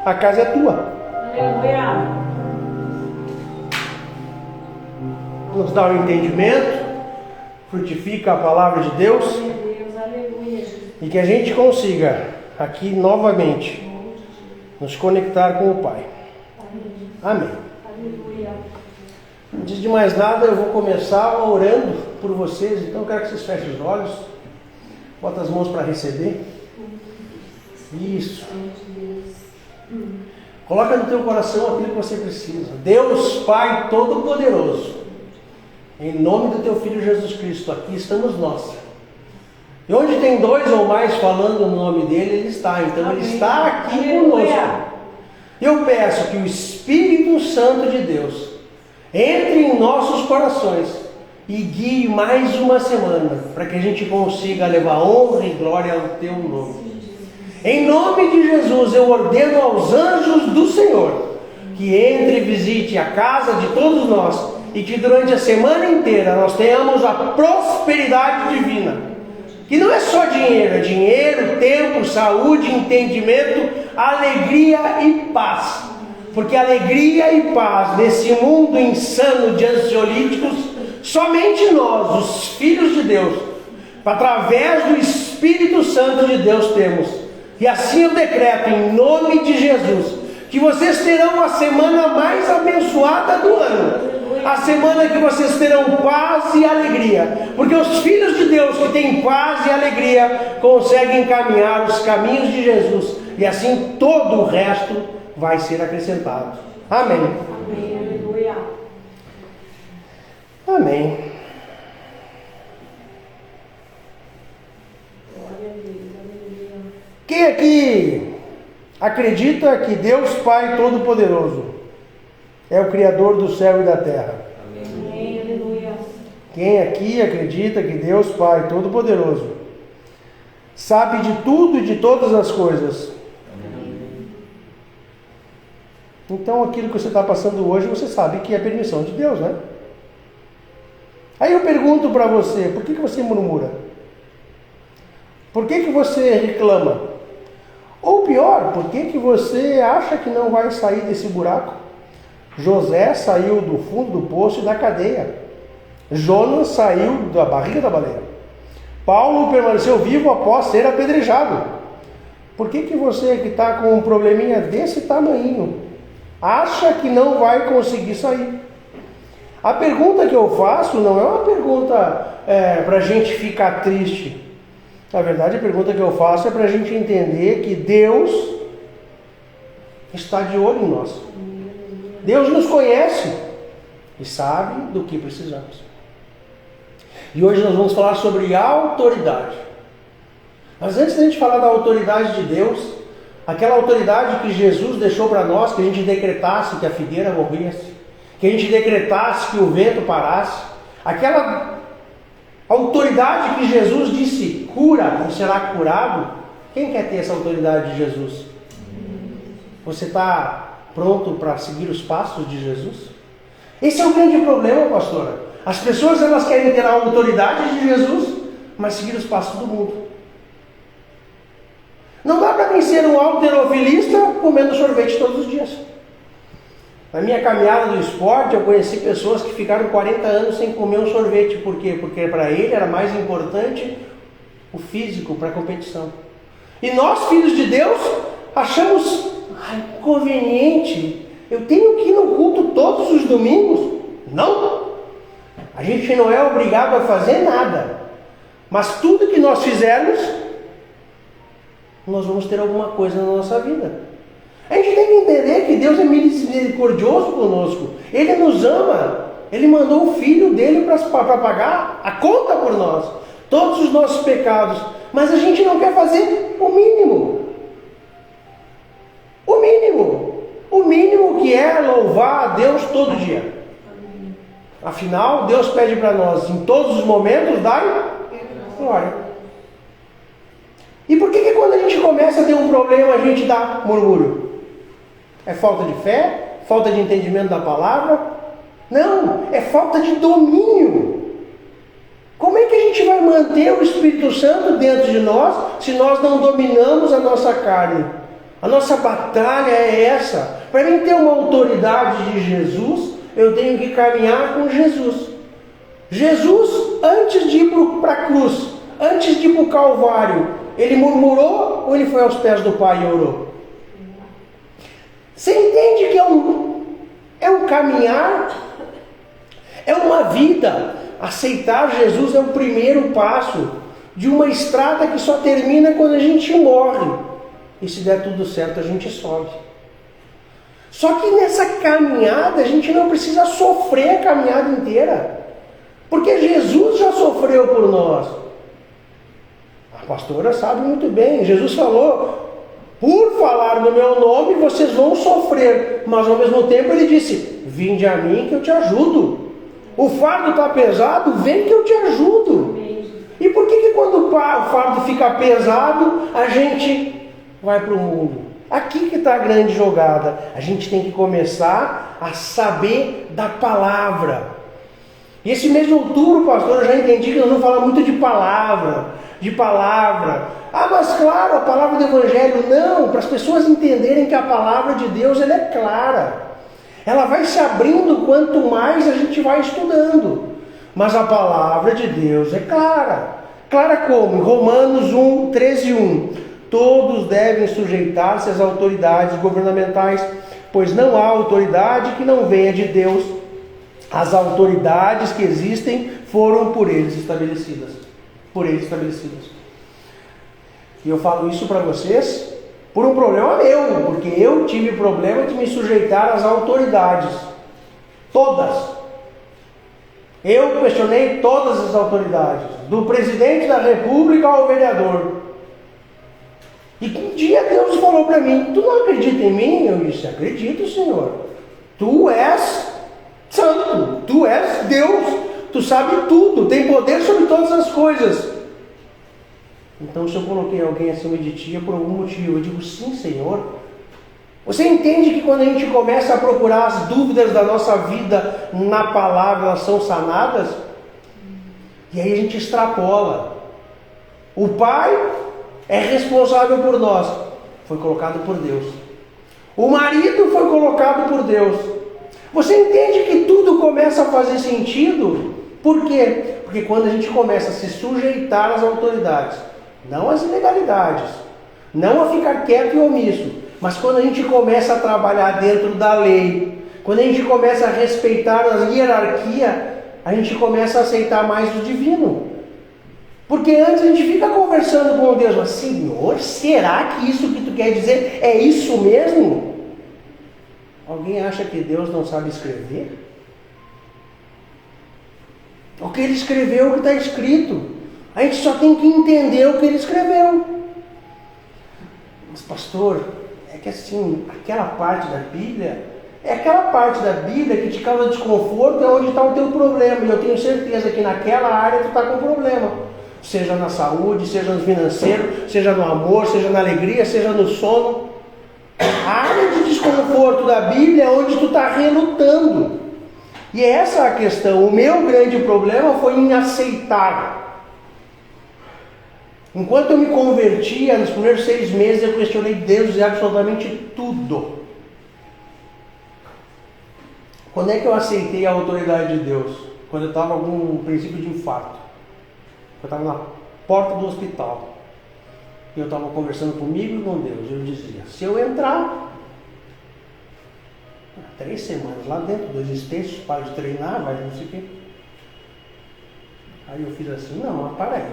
a casa é tua. Aleluia. Nos dá o entendimento, frutifica a palavra de Deus, Aleluia. e que a gente consiga aqui novamente nos conectar com o Pai. Amém. Aleluia. Antes de mais nada, eu vou começar orando por vocês, então eu quero que vocês fechem os olhos, botem as mãos para receber. Isso. Coloca no teu coração aquilo que você precisa. Deus Pai Todo-Poderoso, em nome do teu Filho Jesus Cristo, aqui estamos nós. E onde tem dois ou mais falando o nome dele, ele está. Então ele está aqui conosco. Eu peço que o Espírito Santo de Deus entre em nossos corações e guie mais uma semana, para que a gente consiga levar honra e glória ao teu nome. Em nome de Jesus, eu ordeno aos anjos do Senhor que entre e visite a casa de todos nós e que durante a semana inteira nós tenhamos a prosperidade divina. Que não é só dinheiro, é dinheiro, tempo, saúde, entendimento, alegria e paz. Porque alegria e paz nesse mundo insano de ansiolíticos, somente nós, os filhos de Deus, através do Espírito Santo de Deus temos. E assim eu decreto em nome de Jesus, que vocês terão a semana mais abençoada do ano. A semana que vocês terão paz e alegria. Porque os filhos de Deus que têm paz e alegria conseguem caminhar os caminhos de Jesus. E assim todo o resto vai ser acrescentado. Amém. Amém. Aleluia. Amém. Glória a Deus. Aleluia. Quem aqui acredita que Deus Pai Todo-Poderoso é o Criador do céu e da terra? Amém. Aleluia. Quem aqui acredita que Deus Pai Todo-Poderoso sabe de tudo e de todas as coisas? Então aquilo que você está passando hoje, você sabe que é permissão de Deus, né? Aí eu pergunto para você, por que você murmura? Por que você reclama? Ou pior, por que você acha que não vai sair desse buraco? José saiu do fundo do poço e da cadeia. Jonas saiu da barriga da baleia. Paulo permaneceu vivo após ser apedrejado. Por que você que está com um probleminha desse tamanho acha que não vai conseguir sair? A pergunta que eu faço não é uma pergunta para a gente ficar triste. Na verdade, a pergunta que eu faço é para a gente entender que Deus está de olho em nós. Deus nos conhece e sabe do que precisamos. E hoje nós vamos falar sobre autoridade. Mas antes de a gente falar da autoridade de Deus, aquela autoridade que Jesus deixou para nós, que a gente decretasse que a figueira morresse, que a gente decretasse que o vento parasse, aquela autoridade que Jesus disse, cura e será curado. Quem quer ter essa autoridade de Jesus? Você está pronto para seguir os passos de Jesus? Esse é o grande problema, pastora. As pessoas elas querem ter a autoridade de Jesus, mas seguir os passos do mundo. Não dá para mim ser um halterofilista comendo sorvete todos os dias. Na minha caminhada do esporte, eu conheci pessoas que ficaram 40 anos sem comer um sorvete. Por quê? Porque para ele era mais importante o físico para a competição. E nós, filhos de Deus, achamos inconveniente. Eu tenho que ir no culto todos os domingos? Não. A gente não é obrigado a fazer nada. Mas tudo que nós fizermos, nós vamos ter alguma coisa na nossa vida. A gente tem que entender que Deus é misericordioso conosco. Ele nos ama. Ele mandou o Filho dele para pagar a conta por nós. Todos os nossos pecados. Mas a gente não quer fazer o mínimo. O mínimo. O mínimo que é louvar a Deus todo dia. Afinal, Deus pede para nós, em todos os momentos, dai glória. E por que quando a gente começa a ter um problema, a gente dá murmúrio? É falta de fé? Falta de entendimento da palavra? Não, é falta de domínio. Como é que a gente vai manter o Espírito Santo dentro de nós se nós não dominamos a nossa carne? A nossa batalha é essa. Para mim ter uma autoridade de Jesus, eu tenho que caminhar com Jesus. Jesus, antes de ir para a cruz, antes de ir para o Calvário, ele murmurou ou ele foi aos pés do Pai e orou? Você entende que é um caminhar, é uma vida. Aceitar Jesus é o primeiro passo de uma estrada que só termina quando a gente morre. E se der tudo certo, a gente sobe. Só que nessa caminhada, a gente não precisa sofrer a caminhada inteira. Porque Jesus já sofreu por nós. A pastora sabe muito bem. Jesus falou, por falar no meu nome, vocês vão sofrer. Mas ao mesmo tempo ele disse, vinde a mim que eu te ajudo. O fardo está pesado, vem que eu te ajudo. E por que quando o fardo fica pesado, a gente vai para o mundo? Aqui que está a grande jogada. A gente tem que começar a saber da palavra. E esse mês de outubro, pastor, eu já entendi que nós vamos falar muito de palavra. Ah, mas claro, a palavra do Evangelho. Não, para as pessoas entenderem que a palavra de Deus ela é clara. Ela vai se abrindo quanto mais a gente vai estudando. Mas a palavra de Deus é clara. Clara como? Romanos 1, 13, 1. Todos devem sujeitar-se às autoridades governamentais, pois não há autoridade que não venha de Deus. As autoridades que existem foram por eles estabelecidas. E eu falo isso para vocês por um problema meu, porque eu tive problema de me sujeitar às autoridades. Todas. Eu questionei todas as autoridades, do presidente da república ao vereador. E um dia Deus falou para mim, tu não acredita em mim? Eu disse, acredito, Senhor. Tu és santo, tu és Deus, tu sabe tudo, tem poder sobre todas as coisas. Então se eu coloquei alguém acima de ti é por algum motivo. Eu digo, sim, Senhor. Você entende que quando a gente começa a procurar as dúvidas da nossa vida na palavra, elas são sanadas? E aí a gente extrapola. O Pai é responsável por nós. Foi colocado por Deus. O marido foi colocado por Deus. Você entende que tudo começa a fazer sentido? Por quê? Porque quando a gente começa a se sujeitar às autoridades, não às ilegalidades, não a ficar quieto e omisso, mas quando a gente começa a trabalhar dentro da lei, quando a gente começa a respeitar a hierarquia, a gente começa a aceitar mais o divino. Porque antes a gente fica conversando com Deus, mas Senhor, será que isso que tu quer dizer é isso mesmo? Alguém acha que Deus não sabe escrever? O que ele escreveu é o que está escrito. A gente só tem que entender o que ele escreveu. Mas pastor, é que assim, aquela parte da Bíblia, é aquela parte da Bíblia que te causa desconforto, é onde está o teu problema. E eu tenho certeza que naquela área tu está com problema. Seja na saúde, seja no financeiro, seja no amor, seja na alegria, seja no sono. A área de desconforto da Bíblia é onde tu está relutando. E essa é a questão. O meu grande problema foi em aceitar. Enquanto eu me convertia, nos primeiros 6 meses, eu questionei Deus e absolutamente tudo. Quando é que eu aceitei a autoridade de Deus? Quando eu estava com um princípio de infarto. Eu estava na porta do hospital. E eu estava conversando comigo e com Deus. Eu dizia, se eu entrar 3 semanas lá dentro, 2 extensos, para de treinar, vai não sei o quê. Aí eu fiz assim, não, mas para aí.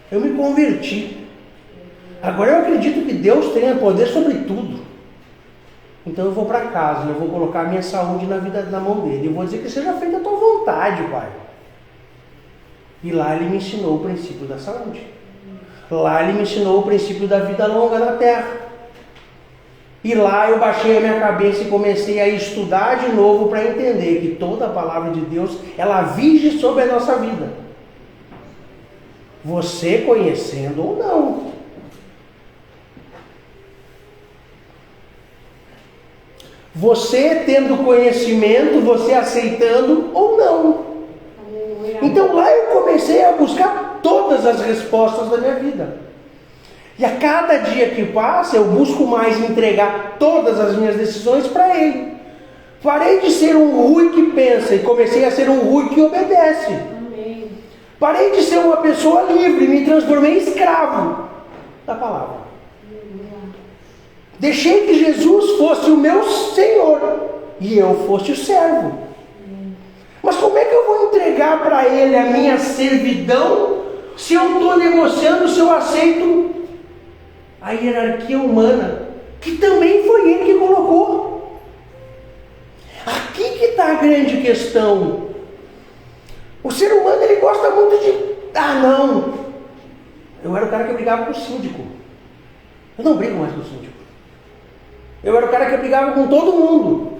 Eu me converti. Agora eu acredito que Deus tenha poder sobre tudo. Então eu vou para casa, eu vou colocar a minha saúde na mão dele. Eu vou dizer que seja feita a tua vontade, Pai. E lá ele me ensinou o princípio da saúde. Lá ele me ensinou o princípio da vida longa na terra. E lá eu baixei a minha cabeça e comecei a estudar de novo para entender que toda a palavra de Deus, ela vige sobre a nossa vida. Você conhecendo ou não. Você tendo conhecimento, você aceitando ou não. Então lá eu comecei a buscar todas as respostas da minha vida. E a cada dia que passa, eu busco mais entregar todas as minhas decisões para Ele. Parei de ser um Rui que pensa e comecei a ser um Rui que obedece. Amém. Parei de ser uma pessoa livre, me transformei em escravo da palavra. Deixei que Jesus fosse o meu Senhor e eu fosse o servo. Mas como é que eu vou entregar para Ele a minha servidão se eu estou negociando, se eu aceito a hierarquia humana, que também foi Ele que colocou? Aqui que está a grande questão. O ser humano, ele gosta muito de... não, eu era o cara que brigava com o síndico. Eu não brigo mais com o síndico. Eu era o cara que brigava com todo mundo,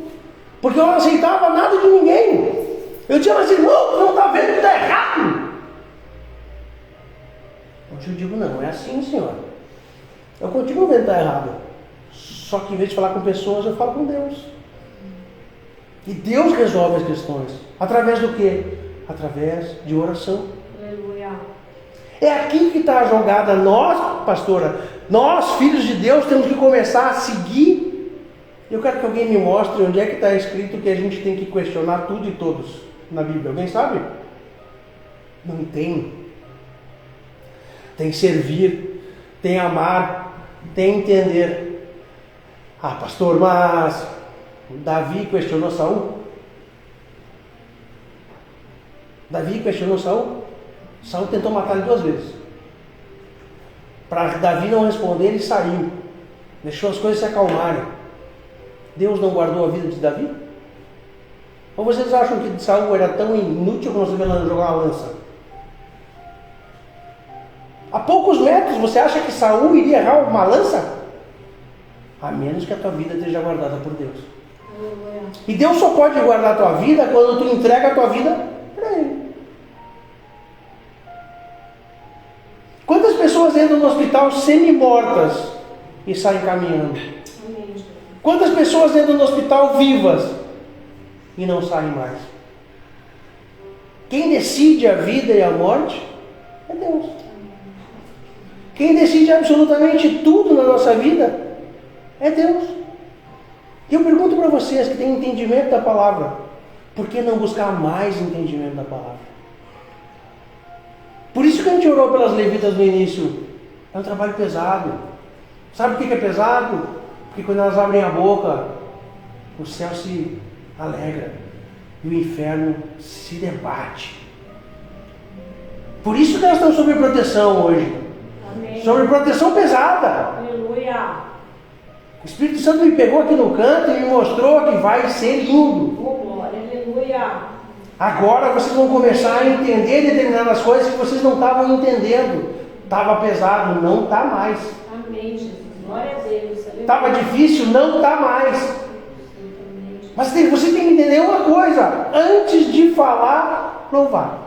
porque eu não aceitava nada de ninguém. Eu tinha assim, irmão, não está vendo que está errado? Hoje eu digo, não, é assim, senhor. Eu continuo vendo que está errado. Só que em vez de falar com pessoas, eu falo com Deus. E Deus resolve as questões. Através do quê? Através de oração. Aleluia. É aqui que está a jogada. Nós, pastora, nós, filhos de Deus, temos que começar a seguir. Eu quero que alguém me mostre onde é que está escrito que a gente tem que questionar tudo e todos na Bíblia. Alguém sabe? Não tem. Tem servir, tem amar, tem entender. Ah, pastor, mas Davi questionou Saul? Davi questionou Saul? Saul tentou matar ele 2 vezes. Para Davi não responder, ele saiu. Deixou as coisas se acalmarem. Deus não guardou a vida de Davi? Ou vocês acham que Saul era tão inútil que não sabia jogar uma lança? A poucos metros, você acha que Saul iria errar uma lança? A menos que a tua vida esteja guardada por Deus. Aleluia. E Deus só pode guardar a tua vida quando tu entrega a tua vida para Ele. Quantas pessoas entram no hospital semi-mortas e saem caminhando? Amém. Quantas pessoas entram no hospital vivas e não saem mais? Quem decide a vida e a morte é Deus. Quem decide absolutamente tudo na nossa vida é Deus. E eu pergunto para vocês que têm entendimento da palavra, por que não buscar mais entendimento da palavra? Por isso que a gente orou pelas levitas no início. É um trabalho pesado. Sabe por que é pesado? Porque quando elas abrem a boca, o céu se alegra e o inferno se debate. Por isso que elas estão sob proteção hoje. Amém. Sobre proteção pesada. Aleluia. O Espírito Santo me pegou aqui no canto e me mostrou que vai ser lindo. Oh, glória. Aleluia. Agora vocês vão começar a entender determinadas coisas que vocês não estavam entendendo. Estava pesado, não está mais. Amém, Jesus. Glória a Deus. Aleluia. Estava difícil, não está mais. Mas você tem que entender uma coisa. Antes de falar, louvar.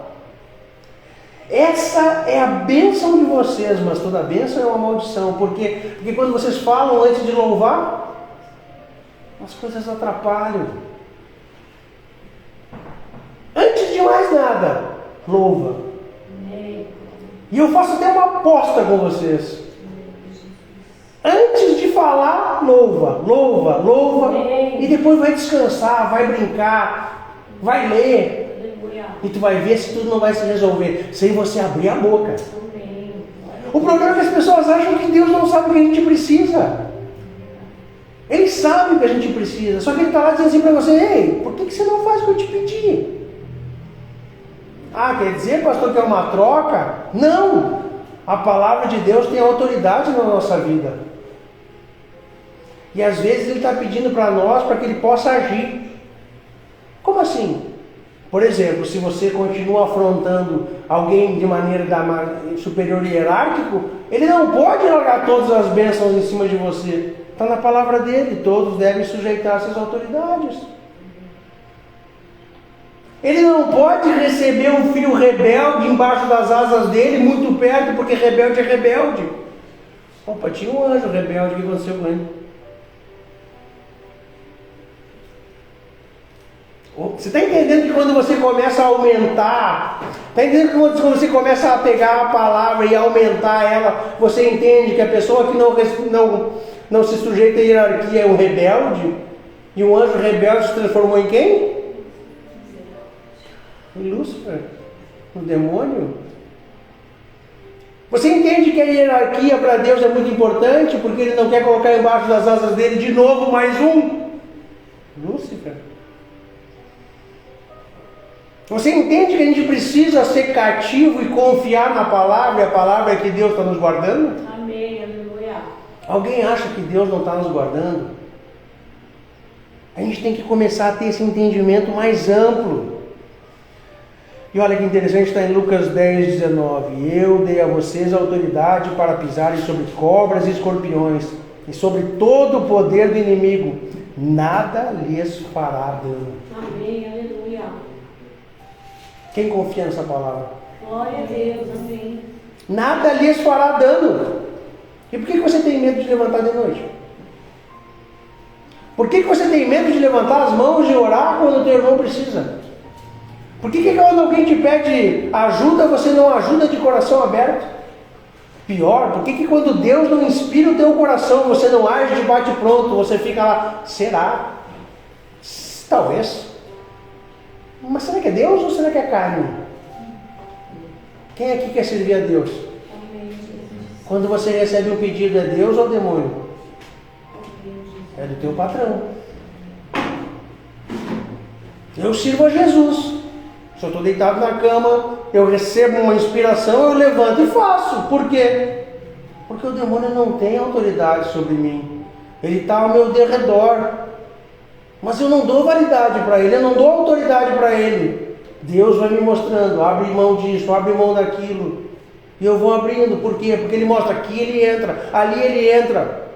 Essa é a bênção de vocês, mas toda bênção é uma maldição. Por quê? Porque quando vocês falam antes de louvar, as coisas atrapalham. Antes de mais nada, louva. Amém. E eu faço até uma aposta com vocês. Antes de falar, louva, louva, louva. Amém. E depois vai descansar, vai brincar, vai ler. Aleluia. E tu vai ver se tudo não vai se resolver sem você abrir a boca. Amém. O problema é que as pessoas acham que Deus não sabe o que a gente precisa. Ele sabe o que a gente precisa. Só que Ele está lá dizendo assim para você: ei, por que você não faz o que eu te pedi? Ah, quer dizer, pastor, que é uma troca? Não! A palavra de Deus tem autoridade na nossa vida. E às vezes Ele está pedindo para nós para que Ele possa agir. Como assim? Por exemplo, se você continua afrontando alguém de maneira superior e hierárquico, Ele não pode largar todas as bênçãos em cima de você. Está na palavra dele, todos devem sujeitar-se às autoridades. Ele não pode receber um filho rebelde embaixo das asas dele, muito perto, porque rebelde é rebelde. Opa, tinha um anjo rebelde, o que aconteceu com ele? Você está entendendo que quando você começa a aumentar, está entendendo que quando você começa a pegar a palavra e aumentar ela, você entende que a pessoa que não se sujeita à hierarquia é um rebelde? E um anjo rebelde se transformou em quem? Em Lúcifer, um demônio. Você entende que a hierarquia para Deus é muito importante, porque Ele não quer colocar embaixo das asas dele de novo mais um Lúcifer. Você entende que a gente precisa ser cativo e confiar na palavra, e a palavra é que Deus está nos guardando? Amém, aleluia. Alguém acha que Deus não está nos guardando? A gente tem que começar a ter esse entendimento mais amplo. E olha que interessante, está em Lucas 10, 19. Eu dei a vocês autoridade para pisarem sobre cobras e escorpiões, e sobre todo o poder do inimigo. Nada lhes fará dano. Amém, aleluia. Quem confia nessa palavra? Glória a Deus, amém. Nada lhes fará dano. E por que você tem medo de levantar de noite? Por que você tem medo de levantar as mãos e orar quando o teu irmão precisa? Por que quando alguém te pede ajuda, você não ajuda de coração aberto? Pior, por que quando Deus não inspira o teu coração, você não age de bate pronto, você fica lá, será? Talvez. Mas será que é Deus ou será que é carne? Quem aqui quer servir a Deus? Amém, Jesus. Quando você recebe um pedido, é Deus ou demônio? Amém, Jesus. É do teu patrão. Eu sirvo a Jesus. Se eu estou deitado na cama, eu recebo uma inspiração, eu levanto e faço. Por quê? Porque o demônio não tem autoridade sobre mim. Ele está ao meu derredor. Mas eu não dou validade para ele, eu não dou autoridade para ele. Deus vai me mostrando, abre mão disso, abre mão daquilo. E eu vou abrindo, por quê? Porque ele mostra, aqui ele entra, ali ele entra.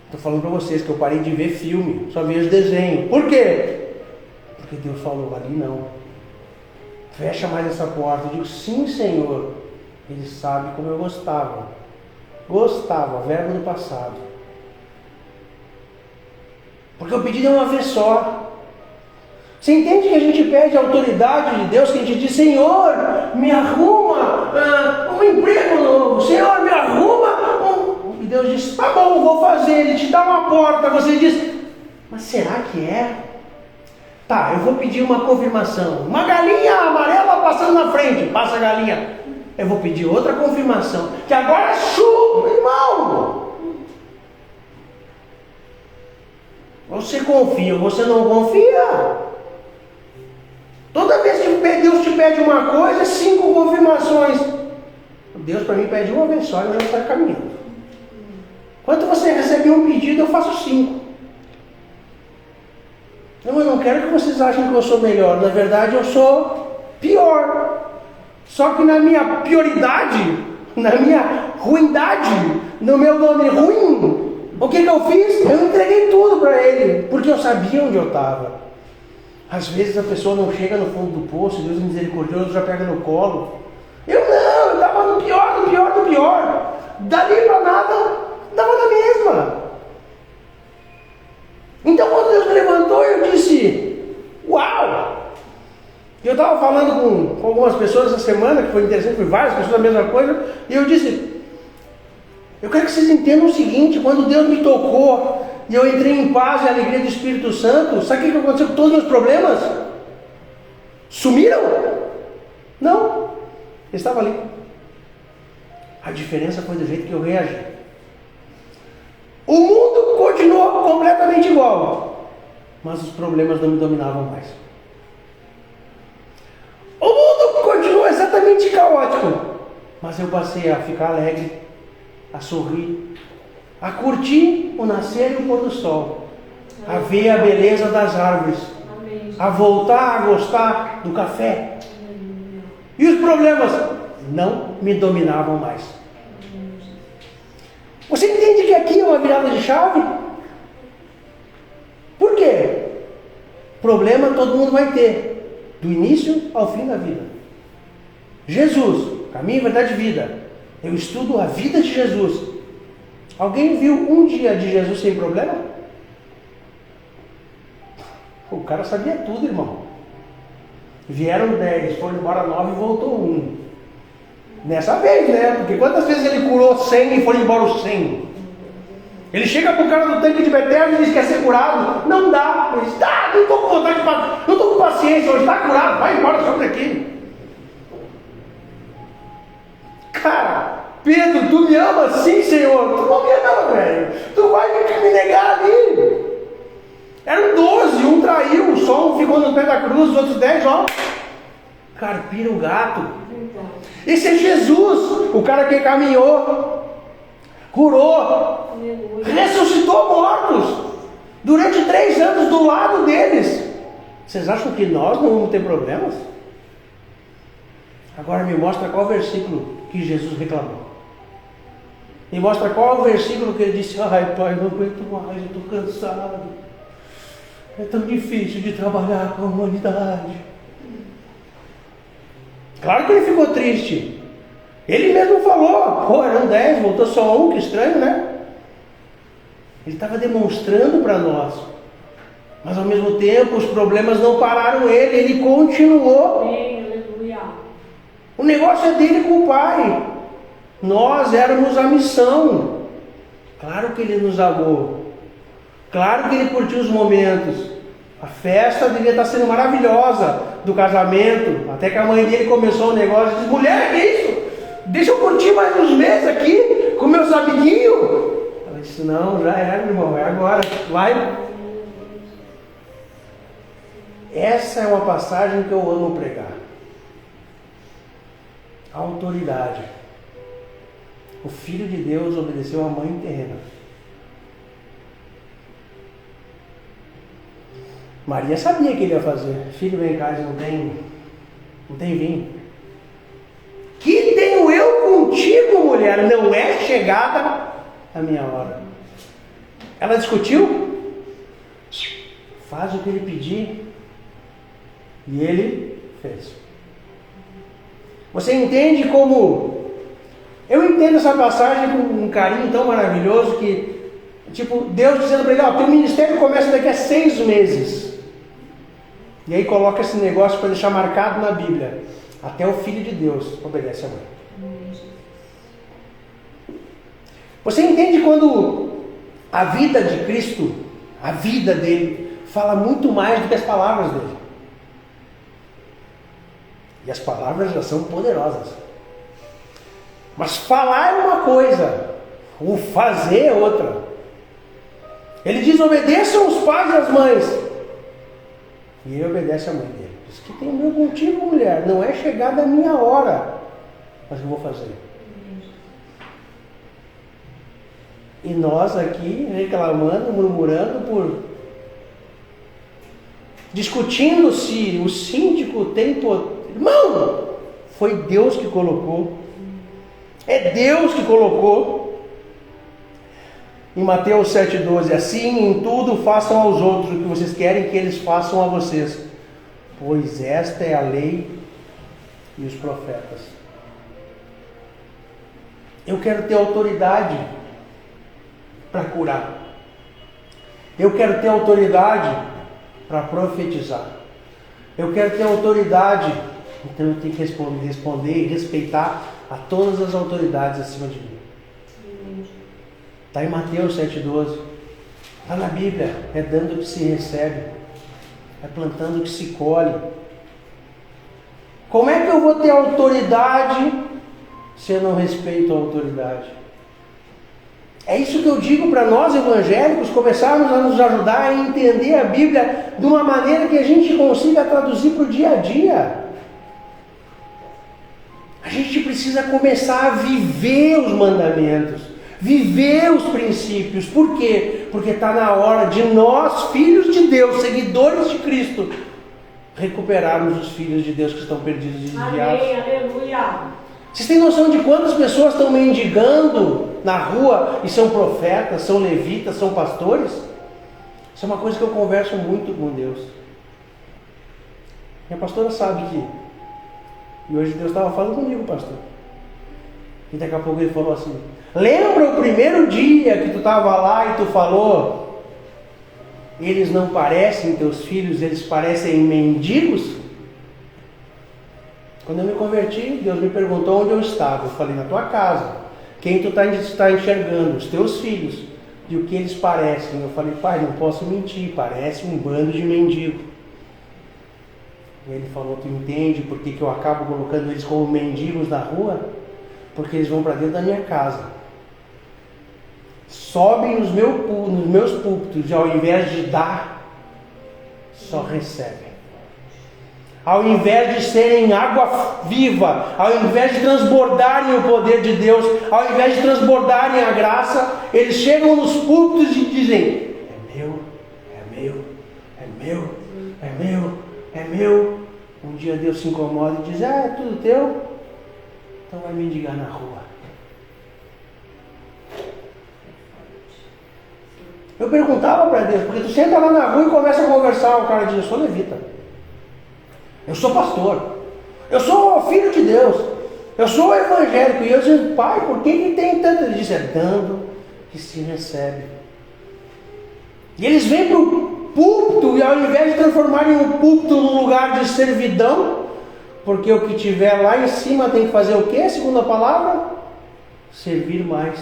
Estou falando para vocês que eu parei de ver filme, só vejo desenho. Por quê? Porque Deus falou, ali não. Fecha mais essa porta. Eu digo, sim, Senhor. Ele sabe como eu gostava. Gostava, verbo do passado. Porque o pedido é uma vez só. Você entende que a gente pede a autoridade de Deus, que a gente diz, Senhor, me arruma um emprego novo. Senhor, me arruma E Deus diz, tá bom, vou fazer. Ele te dá uma porta. Você diz, mas será que é? Tá, eu vou pedir uma confirmação. Uma galinha amarela passando na frente. Passa a galinha. Eu vou pedir outra confirmação. Que agora é chuva, irmão. Você confia ou você não confia? Toda vez que Deus te pede uma coisa, 5 confirmações. Deus para mim pede uma vez só e eu já estou caminhando. Quando você receber um pedido, eu faço 5. Eu não quero que vocês achem que eu sou melhor. Na verdade, eu sou pior. Só que na minha prioridade, na minha ruindade, no meu nome ruim, o que eu fiz? Eu entreguei tudo para ele, porque eu sabia onde eu estava. Às vezes a pessoa não chega no fundo do poço, Deus é misericordioso, já pega no colo. Eu estava no pior, do pior, do pior. Dali para nada, dava na mesma. Então quando Deus me levantou, eu disse, uau! Eu estava falando com algumas pessoas essa semana, que foi interessante, foi várias pessoas a mesma coisa, e eu disse, eu quero que vocês entendam o seguinte, quando Deus me tocou, e eu entrei em paz e alegria do Espírito Santo, sabe o que aconteceu com todos os meus problemas? Sumiram? Não, eu estava ali. A diferença foi do jeito que eu reagi. O mundo continuou completamente igual, mas os problemas não me dominavam mais. O mundo continuou exatamente caótico, mas eu passei a ficar alegre, a sorrir, a curtir o nascer e o pôr do sol, a ver a beleza das árvores, a voltar a gostar do café. E os problemas não me dominavam mais. Você entende que aqui é uma virada de chave? Por quê? Problema todo mundo vai ter, do início ao fim da vida. Jesus, caminho, verdade e vida. Eu estudo a vida de Jesus. Alguém viu um dia de Jesus sem problema? O cara sabia tudo, irmão. Vieram 10, foram embora 9 e voltou 1. Nessa vez, né? Porque quantas vezes ele curou 100 e foram embora os 100? Ele chega pro cara do tanque de Betesda e diz que quer ser curado. Não dá. Ele diz, tá, não estou com vontade de não estou com paciência hoje, está curado, vai embora, sobre aqui. Cara, Pedro, tu me ama sim, Senhor. Tu não me ama, velho. Tu vai me negar ali. Eram 12, um traiu, só um ficou no pé da cruz, os outros 10, ó, carpiram o gato. Esse é Jesus, o cara que caminhou, curou, ressuscitou mortos, durante 3 anos do lado deles. Vocês acham que nós não vamos ter problemas? Agora me mostra qual versículo que Jesus reclamou. Me mostra qual versículo que ele disse, ai pai, não aguento mais, eu estou cansado. É tão difícil de trabalhar com a humanidade. Claro que ele ficou triste. Ele mesmo falou, pô, eram 10, voltou só 1, que estranho, né? Ele estava demonstrando para nós. Mas ao mesmo tempo, os problemas não pararam ele continuou. Amém, aleluia. O negócio é dele com o Pai. Nós éramos a missão. Claro que ele nos amou. Claro que ele curtiu os momentos. A festa devia estar sendo maravilhosa do casamento. Até que a mãe dele começou o negócio e disse, mulher, que isso? Deixa eu curtir mais uns meses aqui com meus amiguinhos. Ela disse, não, já era, meu irmão, é agora. Vai. Essa é uma passagem que eu amo pregar. A autoridade. O Filho de Deus obedeceu à mãe terrena. Maria sabia que ele ia fazer. Filho, vem cá, não tem vinho. Que tenho eu contigo, mulher? Não é chegada a minha hora. Ela discutiu? Faz o que ele pedir. E ele fez. Você entende como... Eu entendo essa passagem com um carinho tão maravilhoso que, tipo, Deus dizendo para ele, ó, teu ministério começa daqui a 6 meses. E aí coloca esse negócio para deixar marcado na Bíblia. Até o Filho de Deus obedece a mãe. Você entende quando a vida de Cristo, a vida dele, fala muito mais do que as palavras dele. E as palavras já são poderosas. Mas falar é uma coisa, o fazer é outra. Ele diz, obedeçam os pais e as mães. E ele obedece a mãe dele. Diz que tem meu contigo, mulher. Não é chegada a minha hora. Mas eu vou fazer. E nós aqui reclamando, murmurando discutindo se o síndico tem poder. Irmão, foi Deus que colocou. É Deus que colocou. Em Mateus 7,12, assim em tudo façam aos outros o que vocês querem que eles façam a vocês, pois esta é a lei e os profetas. Eu quero ter autoridade para curar. Eu quero ter autoridade para profetizar. Eu quero ter autoridade, então eu tenho que responder e respeitar a todas as autoridades acima de mim. Está em Mateus 7,12. Está na Bíblia. É dando que se recebe. É plantando que se colhe. Como é que eu vou ter autoridade se eu não respeito a autoridade? É isso que eu digo para nós evangélicos, começarmos a nos ajudar a entender a Bíblia de uma maneira que a gente consiga traduzir para o dia a dia. A gente precisa começar a viver os mandamentos, viver os princípios. Por quê? Porque está na hora de nós, filhos de Deus, seguidores de Cristo, recuperarmos os filhos de Deus que estão perdidos e desviados. Amém, aleluia. Vocês têm noção de quantas pessoas estão mendigando na rua e são profetas, são levitas, são pastores? Isso é uma coisa que eu converso muito com Deus. Minha pastora sabe que... E hoje Deus estava falando comigo, pastor. E daqui a pouco ele falou assim, lembra o primeiro dia que tu estava lá e tu falou? eles não parecem teus filhos, eles parecem mendigos? Quando eu me converti, Deus me perguntou onde eu estava. Eu falei, na tua casa. Quem tu está enxergando? Os teus filhos. E o que eles parecem? Eu falei, pai, não posso mentir, parece um bando de mendigos. E ele falou, tu entende por que eu acabo colocando eles como mendigos na rua? Porque eles vão para dentro da minha casa. Sobem nos meus púlpitos e ao invés de dar, só recebem. Ao invés de serem água viva, ao invés de transbordarem o poder de Deus, ao invés de transbordarem a graça, eles chegam nos púlpitos e dizem, é meu, é meu, é meu, é meu, é meu. Um dia Deus se incomoda e diz, é tudo teu, então vai mendigar na rua. Eu perguntava para Deus, porque tu senta lá na rua e começa a conversar, o cara diz, eu sou levita. Eu sou pastor, eu sou filho de Deus, eu sou evangélico. E eu disse, pai, por que tem tanto? Ele disse, é dando que se recebe. E eles vêm para o púlpito e ao invés de transformarem o púlpito num lugar de servidão, porque o que tiver lá em cima tem que fazer o quê? Segundo a palavra, servir mais.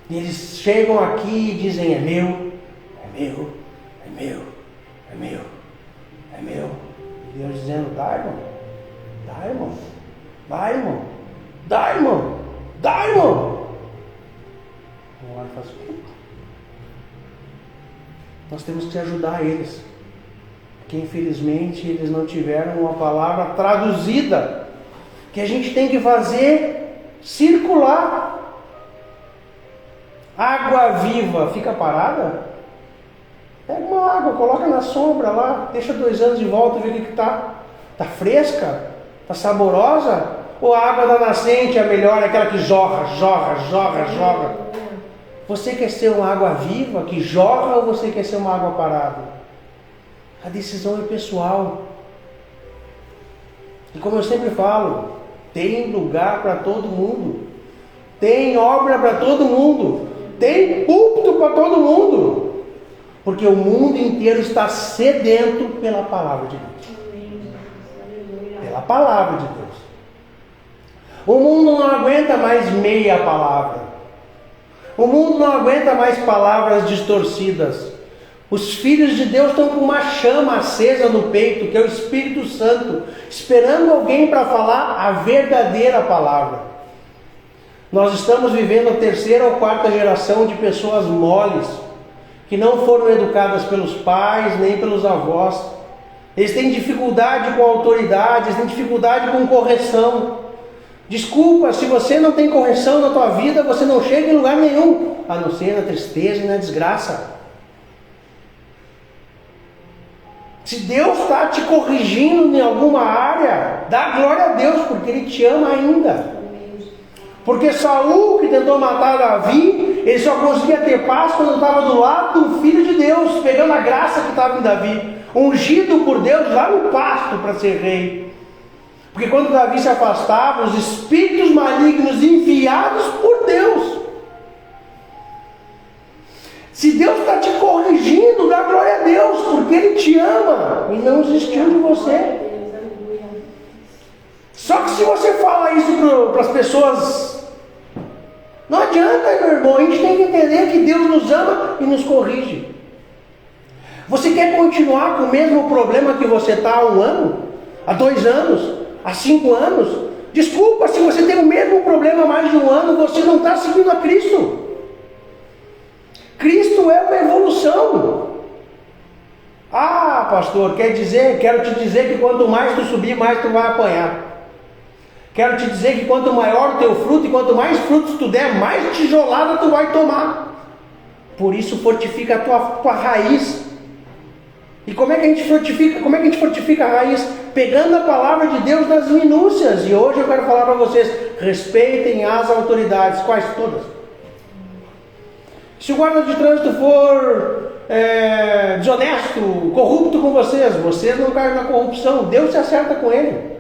E eles chegam aqui e dizem, é meu, é meu, é meu, é meu. É meu. E Deus dizendo, dá, irmão. Dá, irmão. Dá, irmão. Dá, irmão. Dá, irmão. Vamos lá e faz o quê? Nós temos que ajudar eles. Porque infelizmente eles não tiveram uma palavra traduzida. Que a gente tem que fazer circular. Água viva fica parada? Pega uma água, coloca na sombra lá, deixa 2 anos de volta e vê o que está. Está fresca? Está saborosa? Ou a água da nascente é a melhor, aquela que jorra? Você quer ser uma água viva, que jorra, ou você quer ser uma água parada? A decisão é pessoal. E como eu sempre falo, tem lugar para todo mundo. Tem obra para todo mundo. Tem púlpito para todo mundo. Porque o mundo inteiro está sedento pela palavra de Deus. Pela palavra de Deus. O mundo não aguenta mais meia palavra. O mundo não aguenta mais palavras distorcidas. Os filhos de Deus estão com uma chama acesa no peito, que é o Espírito Santo, esperando alguém para falar a verdadeira palavra. Nós estamos vivendo a 3ª ou 4ª geração de pessoas moles, que não foram educadas pelos pais, nem pelos avós. Eles têm dificuldade com autoridade, eles têm dificuldade com correção. Desculpa, se você não tem correção na tua vida, você não chega em lugar nenhum, a não ser na tristeza e na desgraça. Se Deus está te corrigindo em alguma área, dá glória a Deus, porque Ele te ama ainda. Porque Saul, que tentou matar Davi, ele só conseguia ter paz quando estava do lado do Filho de Deus, pegando a graça que estava em Davi, ungido por Deus lá no pasto para ser rei. Porque quando Davi se afastava, os espíritos malignos enviados por Deus. Se Deus está te corrigindo, dá glória a Deus, porque Ele te ama e não desistiu de você. Só que se você fala isso para as pessoas, não adianta, meu irmão. A gente tem que entender que Deus nos ama e nos corrige. Você quer continuar com o mesmo problema que você está há 1 ano? Há 2 anos? Há 5 anos? Desculpa, se você tem o mesmo problema há mais de 1 ano, você não está seguindo a Cristo. Cristo é uma evolução. Ah, pastor, quero te dizer que quanto mais tu subir, mais tu vai apanhar. Quero te dizer que quanto maior o teu fruto e quanto mais frutos tu der, mais tijolada tu vai tomar. Por isso fortifica a tua raiz. E como é que a gente fortifica? Como é que a gente fortifica a raiz? Pegando a palavra de Deus nas minúcias. E hoje eu quero falar para vocês, respeitem as autoridades. Quais? Todas. Se o guarda de trânsito for desonesto, corrupto com vocês não caem na corrupção. Deus se acerta com ele.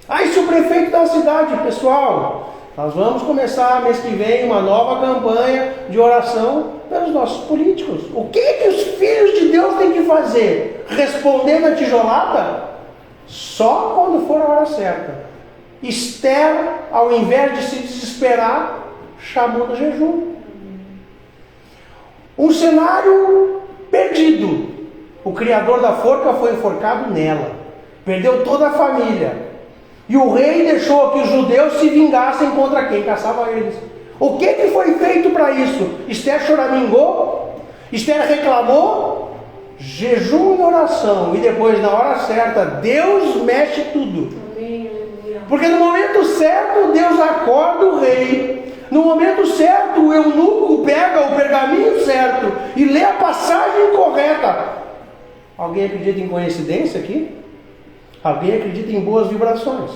Ah, e se o prefeito da cidade, pessoal, Nós vamos começar mês que vem uma nova campanha de oração pelos nossos políticos. O que os filhos de Deus têm que fazer? Responder na tijolada? Só quando for a hora certa. Esther, ao invés de se desesperar, chamou no jejum. Um cenário perdido. O criador da forca foi enforcado nela. Perdeu toda a família. E o rei deixou que os judeus se vingassem contra quem caçava eles. O que foi feito para isso? Esther choramingou? Esther reclamou? Jejum e oração. E depois, na hora certa, Deus mexe tudo. Porque no momento certo, Deus acorda o rei. No momento certo, o eunuco pega o pergaminho certo e lê a passagem correta. Alguém acredita em coincidência aqui? Alguém acredita em boas vibrações?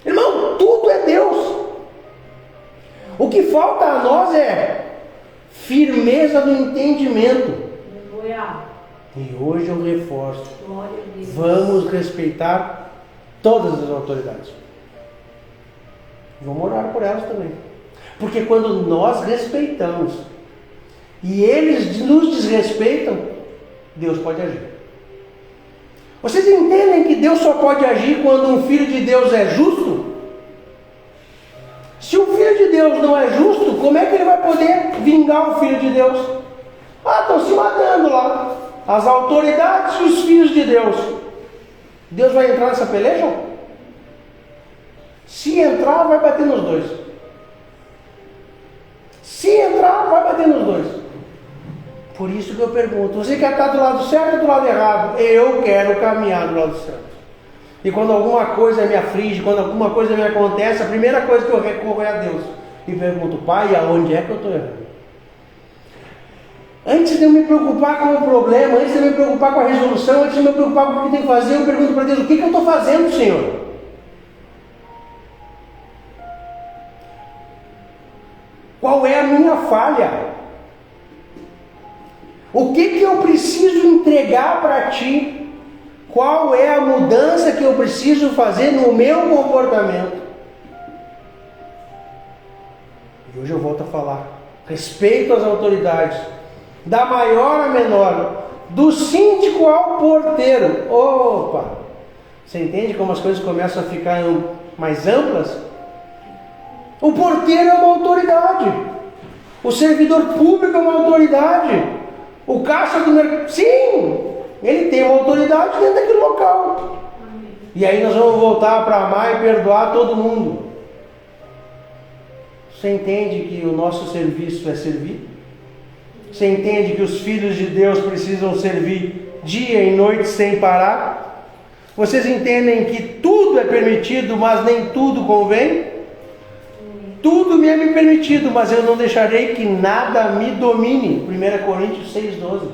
Irmão, tudo é Deus. O que falta a nós é firmeza no entendimento. E hoje eu reforço: vamos respeitar todas as autoridades. Vamos orar por elas também. Porque quando nós respeitamos e eles nos desrespeitam, Deus pode agir. Vocês entendem que Deus só pode agir quando um filho de Deus é justo? Se o filho de Deus não é justo, como é que ele vai poder vingar o filho de Deus? Estão se matando lá. As autoridades e os filhos de Deus. Deus vai entrar nessa peleja? Se entrar, vai bater nos dois. Se entrar, vai bater nos dois. Por isso que eu pergunto: você quer estar do lado certo ou do lado errado? Eu quero caminhar do lado certo. E quando alguma coisa me aflige, quando alguma coisa me acontece, a primeira coisa que eu recorro é a Deus. E pergunto: Pai, aonde é que eu estou errando? Antes de eu me preocupar com o problema, antes de eu me preocupar com a resolução, antes de eu me preocupar com o que tem que fazer, eu pergunto para Deus: o que eu estou fazendo, Senhor? Qual é a minha falha? O que eu preciso entregar para Ti? Qual é a mudança que eu preciso fazer no meu comportamento? E hoje eu volto a falar: respeito às autoridades, da maior a menor, do síndico ao porteiro. Opa! Você entende como as coisas começam a ficar mais amplas? O porteiro é uma autoridade. O servidor público é uma autoridade. O caixa do mercado, sim, ele tem uma autoridade dentro daquele local. Amém. E aí nós vamos voltar para amar e perdoar todo mundo. Você entende que o nosso serviço é servir? Você entende que os filhos de Deus precisam servir dia e noite sem parar? Vocês entendem que tudo é permitido, mas nem tudo convém? Tudo me é permitido, mas eu não deixarei que nada me domine. 1 Coríntios 6,12.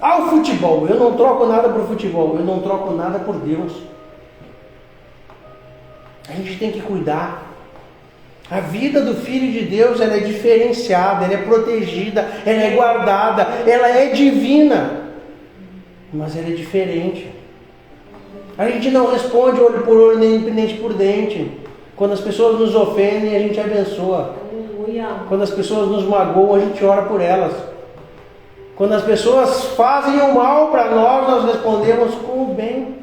O futebol. Eu não troco nada por futebol. Eu não troco nada por Deus. A gente tem que cuidar. A vida do Filho de Deus, ela é diferenciada, ela é protegida, ela é guardada, ela é divina. Mas ela é diferente. A gente não responde olho por olho, nem dente por dente. Quando as pessoas nos ofendem, a gente abençoa. Quando as pessoas nos magoam, a gente ora por elas. Quando as pessoas fazem o mal para nós, nós respondemos com o bem.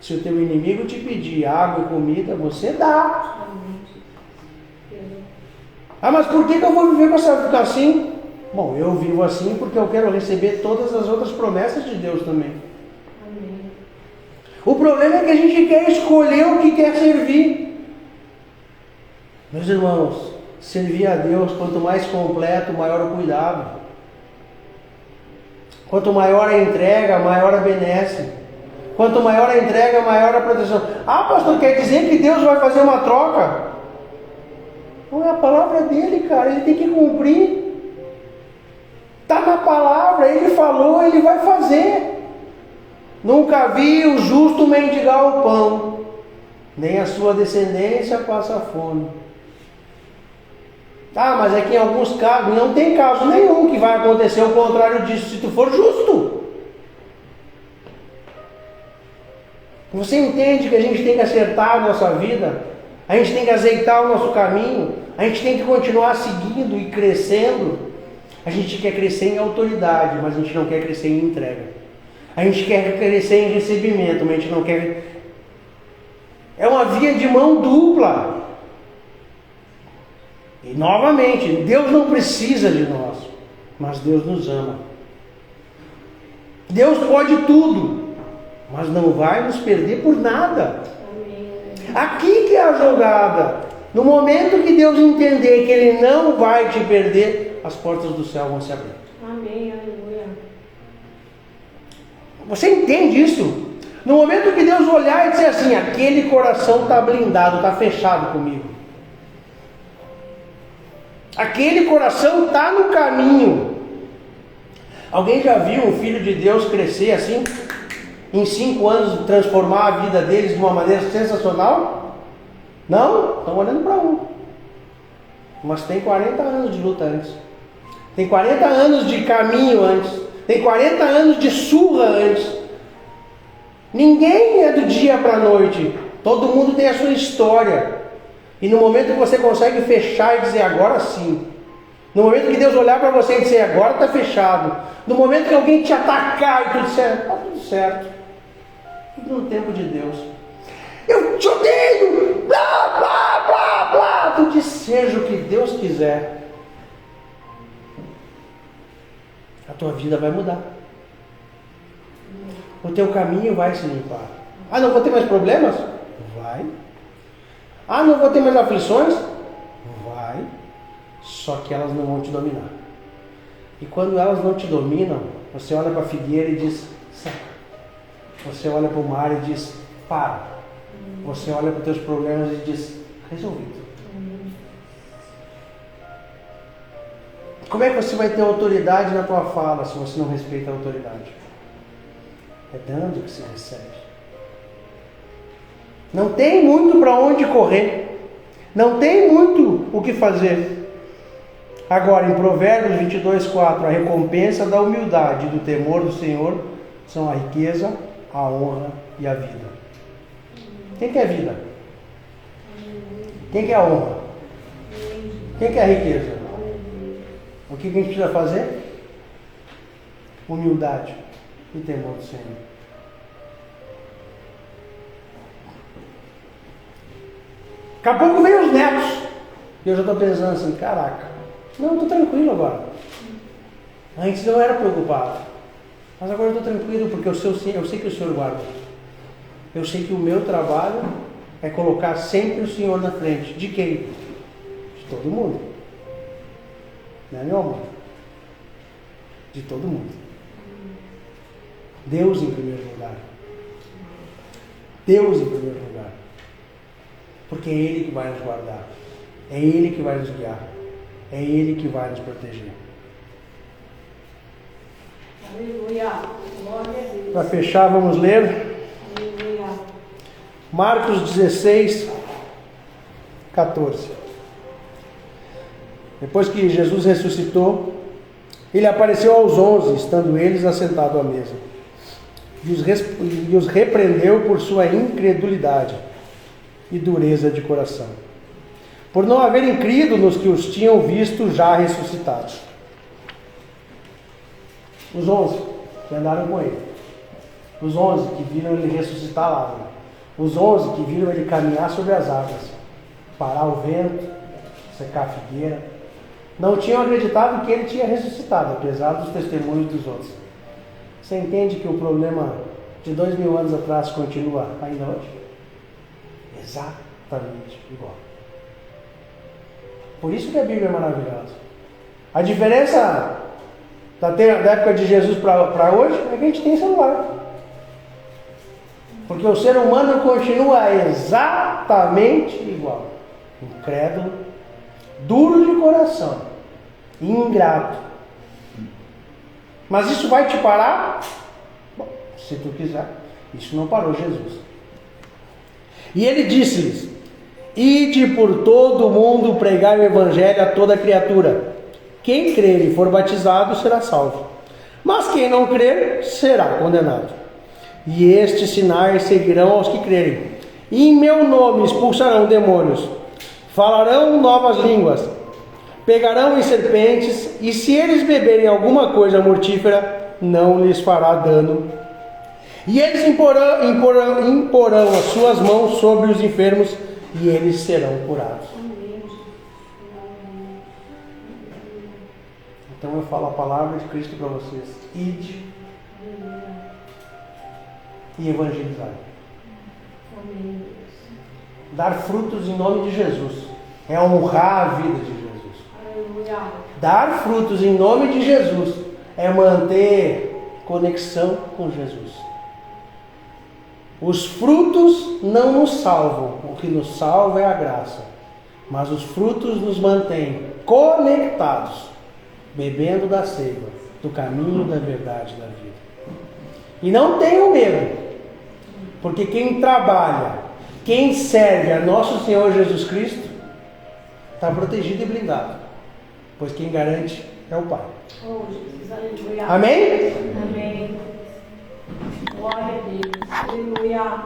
Se o teu inimigo te pedir água e comida, você dá. Mas por que eu vou viver com essa vida assim? Bom, eu vivo assim porque eu quero receber todas as outras promessas de Deus também. O problema é que a gente quer escolher o que quer servir. Meus irmãos, servir a Deus, quanto mais completo, maior o cuidado. Quanto maior a entrega, maior a benesse. Quanto maior a entrega, maior a proteção. Pastor, quer dizer que Deus vai fazer uma troca? Não é a palavra dele, cara, ele tem que cumprir. Está na palavra, ele falou, ele vai fazer. Nunca vi o justo mendigar o pão, nem a sua descendência passa fome. Mas é que em alguns casos, não tem caso nenhum que vai acontecer o contrário disso, se tu for justo. Você entende que a gente tem que acertar a nossa vida? A gente tem que azeitar o nosso caminho? A gente tem que continuar seguindo e crescendo? A gente quer crescer em autoridade, mas a gente não quer crescer em entrega. A gente quer crescer em recebimento, mas a gente não quer... É uma via de mão dupla. E novamente, Deus não precisa de nós, mas Deus nos ama. Deus pode tudo, mas não vai nos perder por nada. Aqui que é a jogada. No momento que Deus entender que Ele não vai te perder, as portas do céu vão se abrir. Amém, aleluia. Você entende isso? No momento que Deus olhar e dizer assim, aquele coração está blindado, está fechado comigo. Aquele coração está no caminho. Alguém já viu um filho de Deus crescer assim? Em 5 anos transformar a vida deles de uma maneira sensacional? Não? Estão olhando para um. Mas tem 40 anos de luta antes. Tem 40 anos de caminho antes. Tem 40 anos de surra antes. Ninguém é do dia para a noite. Todo mundo tem a sua história. E no momento que você consegue fechar e dizer agora sim. No momento que Deus olhar para você e dizer agora está fechado. No momento que alguém te atacar e tu disser está tudo certo. Tudo no tempo de Deus. Eu te odeio! Blá, blá, blá, blá. Tu diz seja o que Deus quiser. A tua vida vai mudar. O teu caminho vai se limpar. Ah, não vou ter mais problemas? Vai. Ah, não vou ter mais aflições? Vai. Só que elas não vão te dominar. E quando elas não te dominam, você olha para a figueira e diz, seca. Você olha para o mar e diz, para. Você olha para os teus problemas e diz, resolvido. Como é que você vai ter autoridade na tua fala se você não respeita a autoridade? É dando que se recebe. Não tem muito para onde correr. Não tem muito o que fazer. Agora, em Provérbios 22:4, a recompensa da humildade e do temor do Senhor são a riqueza, a honra e a vida. Quem quer vida? Quem quer a honra? Quem quer a riqueza? O que a gente precisa fazer? Humildade e temor do Senhor. Daqui a pouco vem os netos. E eu já estou pensando assim, caraca, não, estou tranquilo agora. Antes eu era preocupado. Mas agora eu estou tranquilo porque eu sei que o Senhor guarda. Eu sei que o meu trabalho é colocar sempre o Senhor na frente. De quem? De todo mundo. Não é, meu amor? De todo mundo. Deus em primeiro lugar. Deus em primeiro lugar. Porque é Ele que vai nos guardar. É Ele que vai nos guiar. É Ele que vai nos proteger. Aleluia. Glória a Deus. Para fechar, vamos ler Aleluia. Marcos 16, 14. Depois que Jesus ressuscitou, Ele apareceu aos 11, estando eles assentados à mesa. E os repreendeu por sua incredulidade e dureza de coração, por não haverem crido nos que os tinham visto já ressuscitados. Os 11 que andaram com ele. Os 11 que viram ele ressuscitar Lázaro. Os 11 que viram ele caminhar sobre as águas, parar o vento, secar a figueira. Não tinham acreditado que ele tinha ressuscitado, apesar dos testemunhos dos outros. Você entende que o problema de 2000 anos atrás continua ainda hoje? Exatamente igual. Por isso que a Bíblia é maravilhosa. A diferença da época de Jesus para hoje é que a gente tem celular. Porque o ser humano continua exatamente igual. Incrédulo, duro de coração, ingrato. Mas isso vai te parar? Bom, se tu quiser. Isso não parou Jesus. E ele disse-lhes: ide por todo o mundo pregar o evangelho a toda criatura. Quem crer e for batizado será salvo, mas quem não crer será condenado. E estes sinais seguirão aos que crerem. E em meu nome expulsarão demônios, falarão novas línguas, pegarão em serpentes, e se eles beberem alguma coisa mortífera, não lhes fará dano. E eles imporão as suas mãos sobre os enfermos, e eles serão curados. Então eu falo a palavra de Cristo para vocês. Ide e evangelizar. Dar frutos em nome de Jesus é honrar a vida de Jesus. Aleluia. Dar frutos em nome de Jesus é manter conexão com Jesus. Os frutos não nos salvam, o que nos salva é a graça. Mas os frutos nos mantêm conectados, bebendo da seiva, do caminho, da verdade, da vida. E não tenham medo, porque quem trabalha, quem serve a nosso Senhor Jesus Cristo, está protegido e blindado, pois quem garante é o Pai. Oh, Jesus, aleluia. Amém? Amém. Glória a Deus. Aleluia.